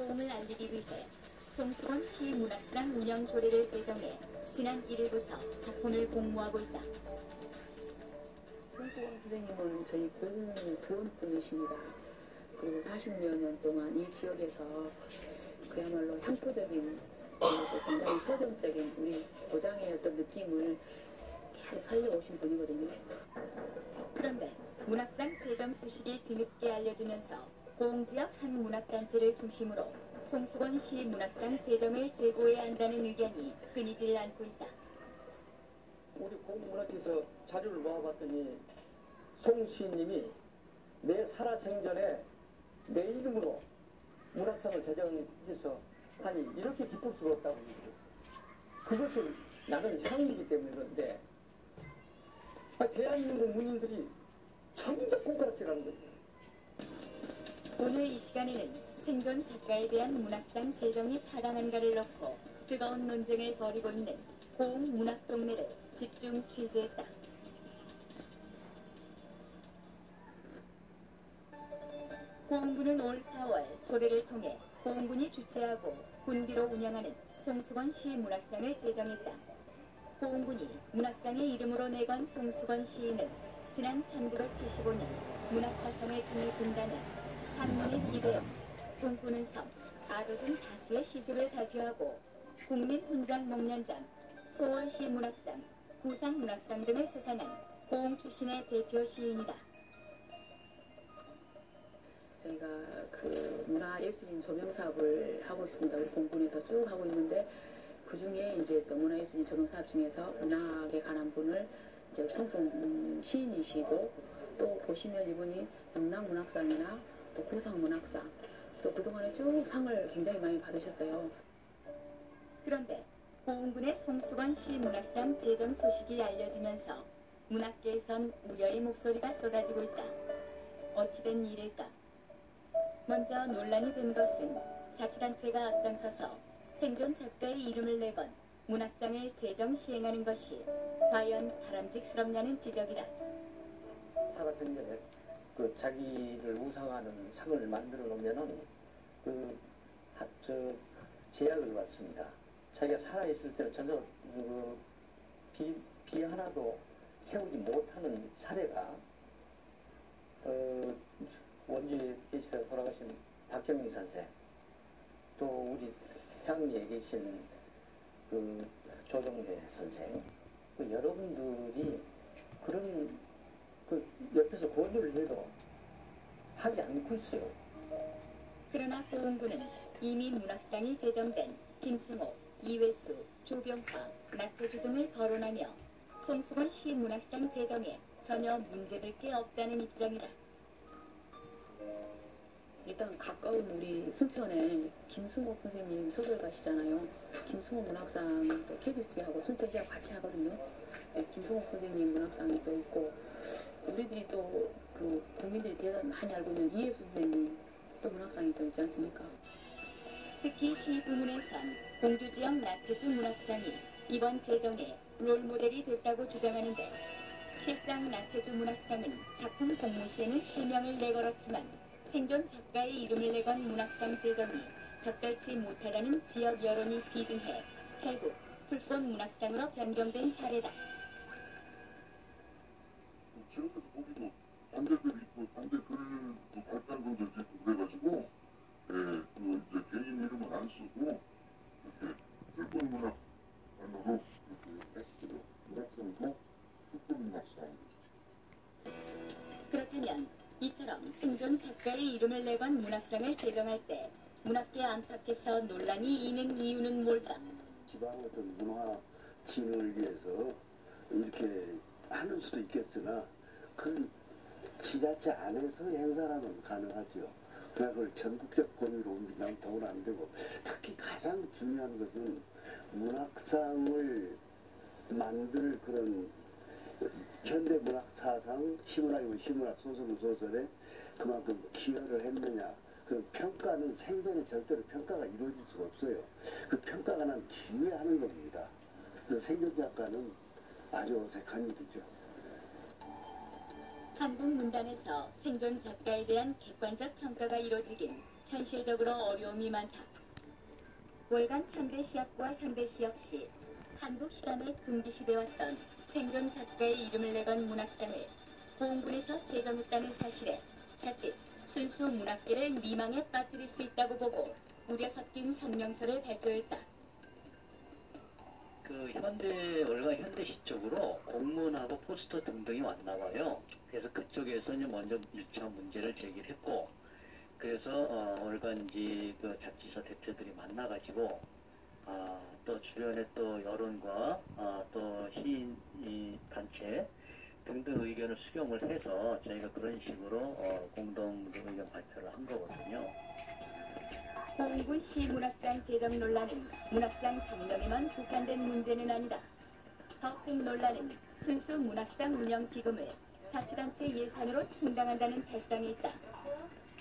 고음을 알리기 위해 송수원 시문학상 운영 조례를 제정해 지난 1일부터 작품을 공모하고 있다. 송수원 선생님은 저희 고음 부원분이십니다. 그리고 40여 년 동안 이 지역에서 그야말로 향토적인 그리고 굉장히 서정적인 우리 고장의 어떤 느낌을 계속 살려오신 분이거든요. 그런데 문학상 제정 소식이 뒤늦게 알려지면서 고흥지역 한 문학단체를 중심으로 송수원 시 문학상 제정을 재고해야 한다는 의견이 끊이질 않고 있다. 우리 고흥문학회에서 자료를 모아봤더니 송 시인님이 내 살아생전에 내 이름으로 문학상을 제정해서 하니 이렇게 기쁠 수가 없다고 얘기했어요. 그것은 나는 형이기 때문에 그런데 대한민국 문인들이 전부 손가락질하는 거예요. 오늘 이 시간에는 생존 작가에 대한 문학상 제정이 타당한가를 놓고 뜨거운 논쟁을 벌이고 있는 고흥 문학동네를 집중 취재했다. 고흥군은 올 4월 조례를 통해 고흥군이 주최하고 군비로 운영하는 송수건 시 문학상을 제정했다. 고흥군이 문학상의 이름으로 내건 송수건 시인은 지난 1975년 문학사상을 통해 분단해 산문의 기대음, 꿈꾸는 섬, 아도 등 다수의 시집을 발표하고 국민훈장 목련장, 소월시 문학상, 구상 문학상 등을 수상한 고흥 출신의 대표 시인이다. 저희가 그 문화예술인 조명 사업을 하고 있습니다. 우리 공군에서 쭉 하고 있는데 그 중에 이제 또 문화예술인 조명 사업 중에서 문학에 관한 분을 이제 송송 시인이시고 또 보시면 이분이 영락문학상이나 또 구상문학상 또 그동안에 쭉 상을 굉장히 많이 받으셨어요. 그런데 고흥군의 송수건 시 문학상 제정 소식이 알려지면서 문학계에선 우려의 목소리가 쏟아지고 있다. 어찌된 일일까? 먼저 논란이 된 것은 자치단체가 앞장서서 생존 작가의 이름을 내건 문학상을 제정 시행하는 것이 과연 바람직스럽냐는 지적이다. 살아생전에 그 자기를 우상하는 상을 만들어 놓으면은 제약을 받습니다. 자기가 살아있을 때는 전혀 비 하나도 세우지 못하는 사례가 원주에 계시다가 돌아가신 박경림 선생, 또 우리 향리에 계신 그 조정래 선생, 여러분들이 그런 옆에서 권유를 해도 하지 않고 있어요. 그러나 고흥군은 이미 문학상이 제정된 김승호, 이회수, 조병화, 나태주 등을 거론하며 송수건 시 문학상 제정에 전혀 문제될 게 없다는 입장이다. 일단 가까운 우리 순천에 김승옥 선생님 소설가시잖아요. 김승옥 문학상 또 KBS하고 순천시하고 같이 하거든요. 네, 김승옥 선생님 문학상이 또 있고 우리들이 또 그 국민들이 대단히 많이 알고 있는 이혜수 선생님 또 문학상이 좀 있지 않습니까? 특히 시 부문에선 공주지역 나태주 문학상이 이번 제정에 롤모델이 됐다고 주장하는데 실상 나태주 문학상은 작품 공모 시에는 실명을 내걸었지만 생존 작가의 이름을 내건 문학상 제정이 적절치 못하다는 지역 여론이 비등해 결국 불꽃 문학상으로 변경된 사례다. 지역에서 보기도 반대글이 있고 반대글 발달분들 있고 그래가지고 이제 개인 이름을 안 쓰고 이렇게 불꽃 문학관으로 이렇게 했어요. 문학상도 불꽃 문학상. 그렇다면 이처럼 생존 작가의 이름을 내건 문학상을 제정할 때 문학계 안팎에서 논란이 있는 이유는 뭘까? 지방 어떤 문화 진흥을 위해서 이렇게 하는 수도 있겠으나 그 지자체 안에서 행사라면 가능하죠. 그러나 그걸 전국적 범위로 옮긴다면 더는 안 되고 특히 가장 중요한 것은 문학상을 만들 그런 현대문학 사상, 시문학이고 시문학, 소설은 소설에 그만큼 기여를 했느냐. 그 평가는 생전에 절대로 평가가 이루어질 수가 없어요. 그 평가가 난 뒤에 하는 겁니다. 그래서 생존 작가는 아주 어색한 일이죠. 한국 문단에서 생존 작가에 대한 객관적 평가가 이루어지긴 현실적으로 어려움이 많다. 월간 현대시학과 현대시역시 한국 실험에 금기시되었던 생존 작가의 이름을 내건 문학상을 고흥군에서 제정했다는 사실에 자칫 순수 문학계를 미망에 빠뜨릴 수 있다고 보고 우려 섞인 성명서를 발표했다. 월간 현대시 쪽으로 공문하고 포스터 등등이 왔나 봐요. 그래서 그쪽에서 먼저 1차 문제를 제기했고, 그래서 월간지 그 잡지사 대표들이 만나가지고 또 주변에 또 여론과 또 시인 단체 등등 의견을 수렴을 해서 저희가 그런 식으로 공동 의견 발표를 한 거거든요. 고흥군 시문학상 제정 논란은 문학상 정령에만 국한된 문제는 아니다. 더 큰 논란은 순수 문학상 운영 기금을 자치단체 예산으로 충당한다는 발상이 있다.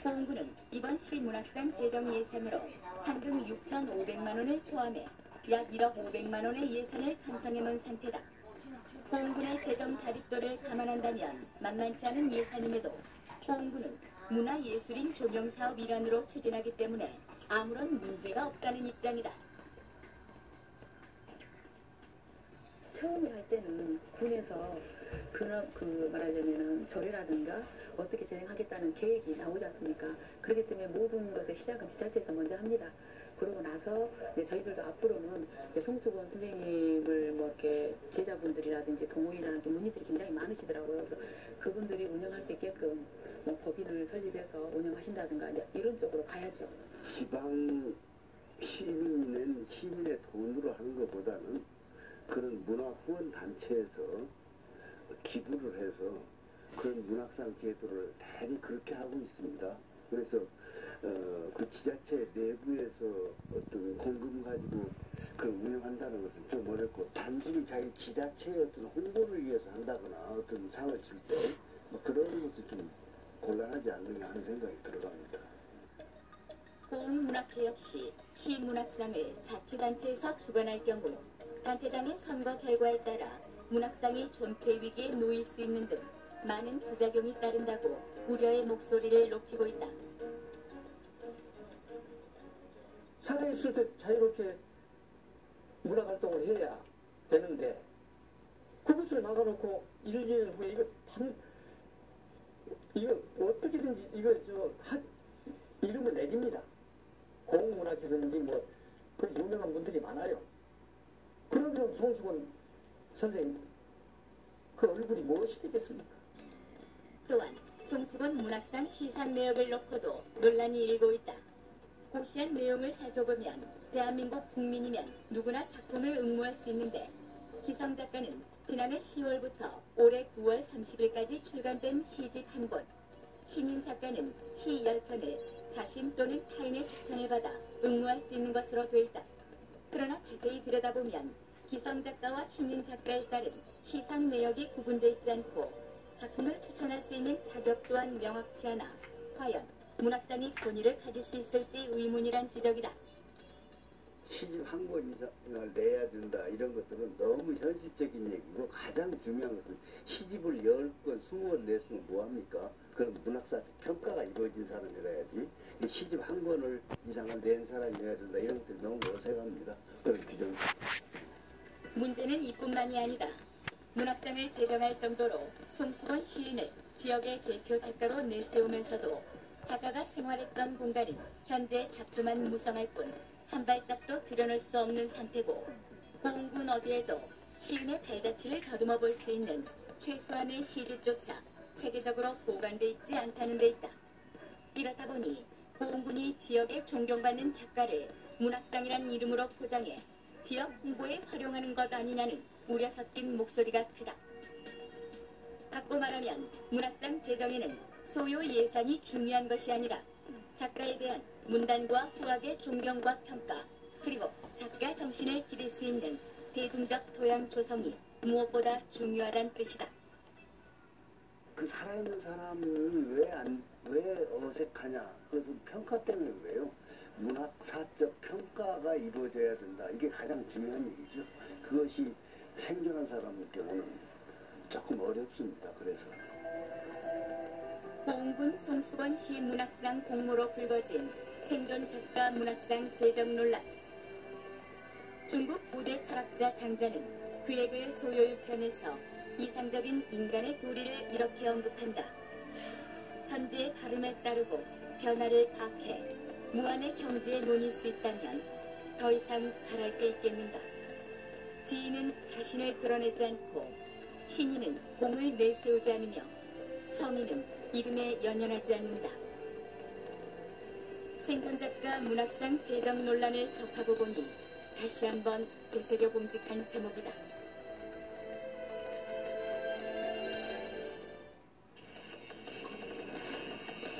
고흥군은 이번 시문학상 제정 예산으로 상금 6,500만 원을 포함해 약 1억 500만 원의 예산을 편성해 놓은 상태다. 고흥군의 재정 자립도를 감안한다면 만만치 않은 예산임에도 고흥군은 문화예술인 조명사업 일환으로 추진하기 때문에 아무런 문제가 없다는 입장이다. 처음에 할 때는 군에서 말하자면은 조례라든가 어떻게 진행하겠다는 계획이 나오지 않습니까? 그렇기 때문에 모든 것의 시작은 지자체에서 먼저 합니다. 그러고 나서 저희들도 앞으로는 송수건 선생님을 이렇게 제자분들이라든지 동호인이라든지 문의들이 굉장히 많으시더라고요. 그래서 그분들이 운영할 수 있게끔 법인을 설립해서 운영하신다든가 이런 쪽으로 가야죠. 지방 시민은 시민의 돈으로 하는 것보다는 그런 문화 후원 단체에서 기부를 해서 그런 문학상 제도를 대리 그렇게 하고 있습니다. 그래서 그 지자체 내부에서 어떤 공금 가지고 그걸 운영한다는 것은 좀 어렵고, 단순히 자기 지자체의 어떤 홍보를 위해서 한다거나 어떤 상을 줄 때 그런 것이 좀 곤란하지 않느냐 하는 생각이 들어갑니다. 고흥문학회 역시 시문학상을 자치단체에서 주관할 경우 단체장의 선거 결과에 따라 문학상이 존폐 위기에 놓일 수 있는 등 많은 부작용이 따른다고 우려의 목소리를 높이고 있다. 살아있을 때 자유롭게 문화활동을 해야 되는데 그것을 막아놓고 1년 후에 이거 어떻게든지 이름을 내립니다. 공문학회든지 그 유명한 분들이 많아요. 그러면 송수건 선생님 그 얼굴이 무엇이 되겠습니까? 또한 송수건 문학상 시상 내역을 놓고도 논란이 일고 있다. 고시한 내용을 살펴보면 대한민국 국민이면 누구나 작품을 응모할 수 있는데 기성 작가는 지난해 10월부터 올해 9월 30일까지 출간된 시집 한 권, 신인 작가는 시 10편을 자신 또는 타인의 추천을 받아 응모할 수 있는 것으로 돼 있다. 그러나 자세히 들여다보면 기성 작가와 신인 작가에 따른 시상 내역이 구분돼 있지 않고 작품을 추천할 수 있는 자격 또한 명확치 않아 과연 문학상이 권위를 가질 수 있을지 의문이란 지적이다. 시집 한 권 이상을 내야 된다 이런 것들은 너무 현실적인 얘기고, 가장 중요한 것은 시집을 10권, 20권 냈으면 뭐합니까? 그럼 문학사 평가가 이루어진 사람이라야지. 시집 한 권을 이상을 낸 사람이어야 된다 이런 것들이 너무 어색합니다. 그런 규정. 문제는 이뿐만이 아니다. 문학상을 제정할 정도로 송수건 시인을 지역의 대표 작가로 내세우면서도 작가가 생활했던 공간은 현재 잡초만 무성할 뿐 한 발짝도 들여놓을 수 없는 상태고, 고흥군 어디에도 시인의 발자취를 더듬어 볼 수 있는 최소한의 시집조차 체계적으로 보관돼 있지 않다는 데 있다. 이렇다 보니 고흥군이 지역에 존경받는 작가를 문학상이란 이름으로 포장해 지역 홍보에 활용하는 것 아니냐는 우려 섞인 목소리가 크다. 바꿔 말하면 문학상 제정에는 소요 예산이 중요한 것이 아니라 작가에 대한 문단과 후학의 존경과 평가, 그리고 작가 정신을 기릴 수 있는 대중적 토양 조성이 무엇보다 중요하다는 뜻이다. 그 살아있는 사람을 왜 어색하냐? 그것은 평가 때문에 그래요. 문학사적 평가가 이루어져야 된다. 이게 가장 중요한 얘기죠. 그것이 생존한 사람의 경우는 조금 어렵습니다. 그래서. 고흥군 송수건 시문학상 공모로 불거진 생존 작가 문학상 제정 논란. 중국 고대 철학자 장자는 그의 글 소요유편에서 이상적인 인간의 도리를 이렇게 언급한다. 천지의 발음에 따르고 변화를 파악해 무한의 경지에 논일 수 있다면 더 이상 바랄 게 있겠는가. 지인은 자신을 드러내지 않고 신인은 공을 내세우지 않으며 성인은 이름에 연연하지 않는다. 생존작가 문학상 제정 논란을 접하고 보니 다시 한번 되새겨 봄직한 대목이다.